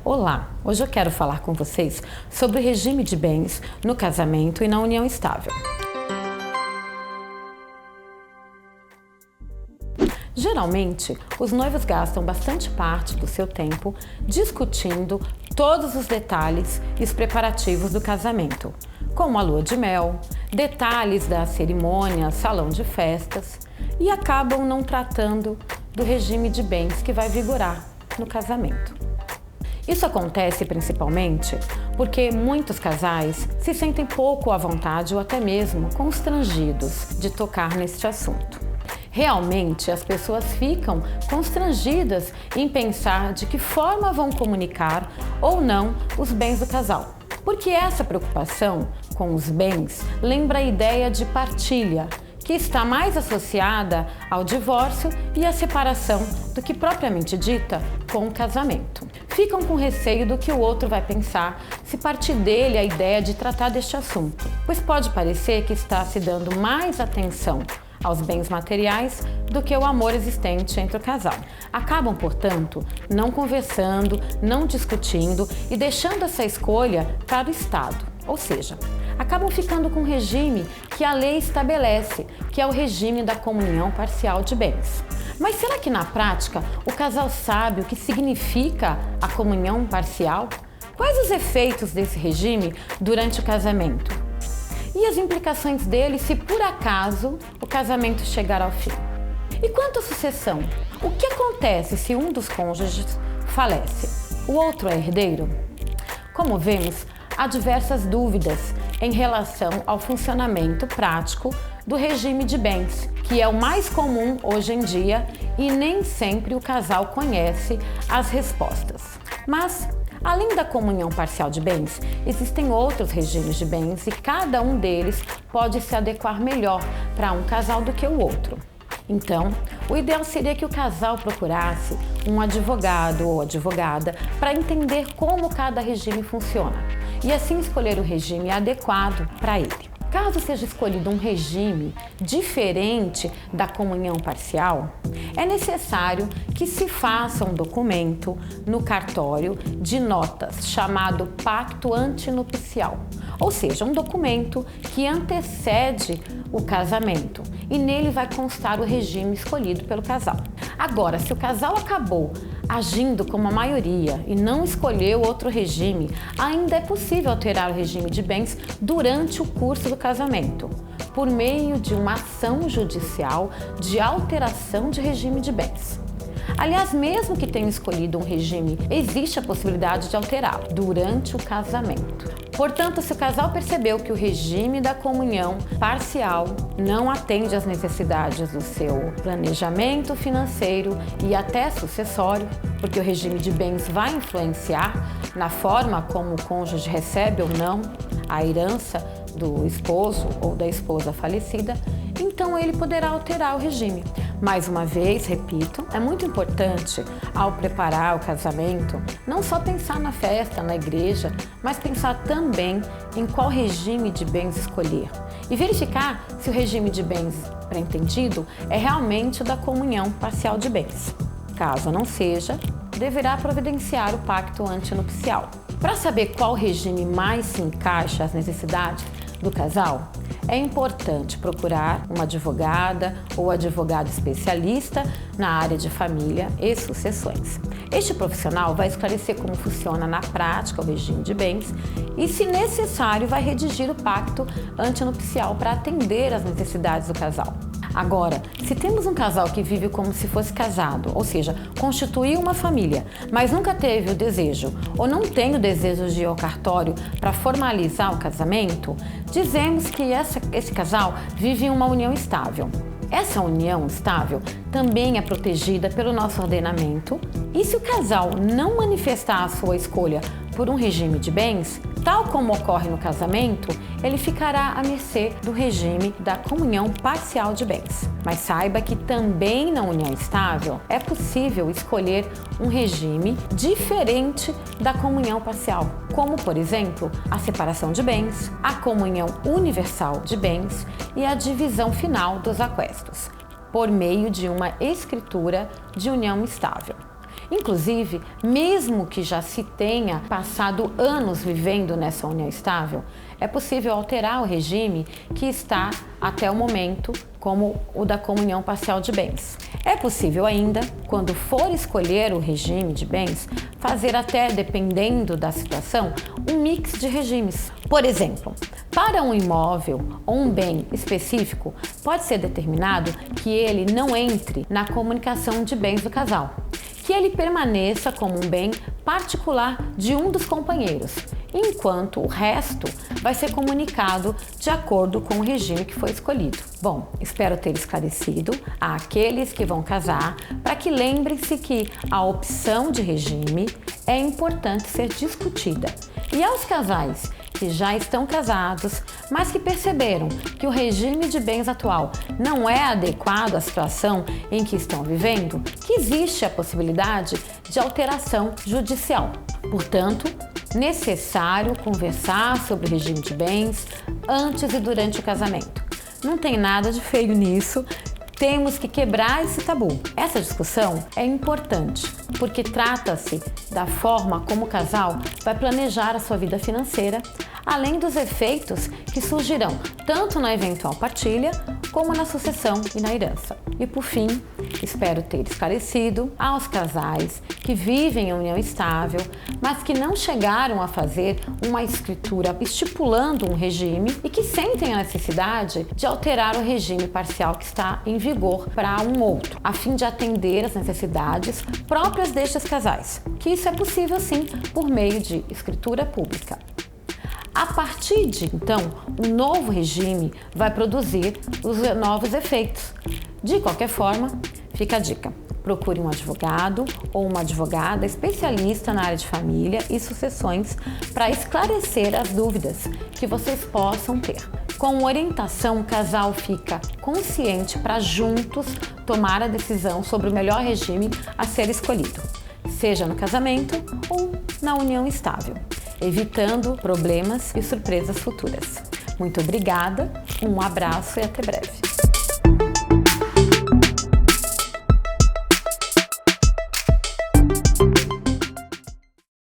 Olá, hoje eu quero falar com vocês sobre o regime de bens no casamento e na união estável. Geralmente, os noivos gastam bastante parte do seu tempo discutindo todos os detalhes e os preparativos do casamento, como a lua de mel, detalhes da cerimônia, salão de festas, e acabam não tratando do regime de bens que vai vigorar no casamento. Isso acontece principalmente porque muitos casais se sentem pouco à vontade ou até mesmo constrangidos de tocar neste assunto. Realmente, as pessoas ficam constrangidas em pensar de que forma vão comunicar ou não os bens do casal. Porque essa preocupação com os bens lembra a ideia de partilha, que está mais associada ao divórcio e à separação do que propriamente dita com o casamento. Ficam com receio do que o outro vai pensar se partir dele a ideia de tratar deste assunto, pois pode parecer que está se dando mais atenção aos bens materiais do que o amor existente entre o casal. Acabam, portanto, não conversando, não discutindo e deixando essa escolha para o Estado, ou seja, acabam ficando com o regime que a lei estabelece, que é o regime da comunhão parcial de bens. Mas será que na prática o casal sabe o que significa a comunhão parcial? Quais os efeitos desse regime durante o casamento? E as implicações dele se por acaso o casamento chegar ao fim? E quanto à sucessão? O que acontece se um dos cônjuges falece? O outro é herdeiro? Como vemos, há diversas dúvidas em relação ao funcionamento prático do regime de bens, que é o mais comum hoje em dia e nem sempre o casal conhece as respostas. Mas, além da comunhão parcial de bens, existem outros regimes de bens e cada um deles pode se adequar melhor para um casal do que o outro. Então, o ideal seria que o casal procurasse um advogado ou advogada para entender como cada regime funciona e assim escolher o regime adequado para ele. Caso seja escolhido um regime diferente da comunhão parcial, é necessário que se faça um documento no cartório de notas chamado pacto antinupcial, ou seja, um documento que antecede o casamento e nele vai constar o regime escolhido pelo casal. Agora, se o casal acabou agindo como a maioria e não escolheu outro regime, ainda é possível alterar o regime de bens durante o curso do casamento, por meio de uma ação judicial de alteração de regime de bens. Aliás, mesmo que tenha escolhido um regime, existe a possibilidade de alterá-lo durante o casamento. Portanto, se o casal percebeu que o regime da comunhão parcial não atende às necessidades do seu planejamento financeiro e até sucessório, porque o regime de bens vai influenciar na forma como o cônjuge recebe ou não a herança do esposo ou da esposa falecida, então ele poderá alterar o regime. Mais uma vez, repito, é muito importante, ao preparar o casamento, não só pensar na festa, na igreja, mas pensar também em qual regime de bens escolher e verificar se o regime de bens pretendido é realmente o da comunhão parcial de bens. Caso não seja, deverá providenciar o pacto antinupcial. Para saber qual regime mais se encaixa às necessidades do casal, é importante procurar uma advogada ou advogado especialista na área de família e sucessões. Este profissional vai esclarecer como funciona na prática o regime de bens e, se necessário, vai redigir o pacto antinupcial para atender às necessidades do casal. Agora, se temos um casal que vive como se fosse casado, ou seja, constituiu uma família, mas nunca teve o desejo ou não tem o desejo de ir ao cartório para formalizar o casamento, dizemos que esse casal vive em uma união estável. Essa união estável também é protegida pelo nosso ordenamento e, se o casal não manifestar a sua escolha por um regime de bens, tal como ocorre no casamento, ele ficará à mercê do regime da comunhão parcial de bens. Mas saiba que também na união estável é possível escolher um regime diferente da comunhão parcial, como, por exemplo, a separação de bens, a comunhão universal de bens e a divisão final dos aquestos, por meio de uma escritura de união estável. Inclusive, mesmo que já se tenha passado anos vivendo nessa união estável, é possível alterar o regime que está até o momento, como o da comunhão parcial de bens. É possível ainda, quando for escolher o regime de bens, fazer até, dependendo da situação, um mix de regimes. Por exemplo, para um imóvel ou um bem específico, pode ser determinado que ele não entre na comunicação de bens do casal, que ele permaneça como um bem particular de um dos companheiros, enquanto o resto vai ser comunicado de acordo com o regime que foi escolhido. Bom, espero ter esclarecido àqueles que vão casar para que lembrem-se que a opção de regime é importante ser discutida. E aos casais que já estão casados, mas que perceberam que o regime de bens atual não é adequado à situação em que estão vivendo, que existe a possibilidade de alteração judicial. Portanto, necessário conversar sobre o regime de bens antes e durante o casamento. Não tem nada de feio nisso. Temos que quebrar esse tabu. Essa discussão é importante porque trata-se da forma como o casal vai planejar a sua vida financeira, além dos efeitos que surgirão tanto na eventual partilha como na sucessão e na herança. E por fim, espero ter esclarecido aos casais que vivem em união estável, mas que não chegaram a fazer uma escritura estipulando um regime e que sentem a necessidade de alterar o regime parcial que está em vigor para um outro, a fim de atender às necessidades próprias destes casais, que isso é possível sim por meio de escritura pública. A partir de então, o novo regime vai produzir os novos efeitos. De qualquer forma, fica a dica: procure um advogado ou uma advogada especialista na área de família e sucessões para esclarecer as dúvidas que vocês possam ter. Com orientação, o casal fica consciente para juntos tomar a decisão sobre o melhor regime a ser escolhido, seja no casamento ou na união estável, evitando problemas e surpresas futuras. Muito obrigada, um abraço e até breve.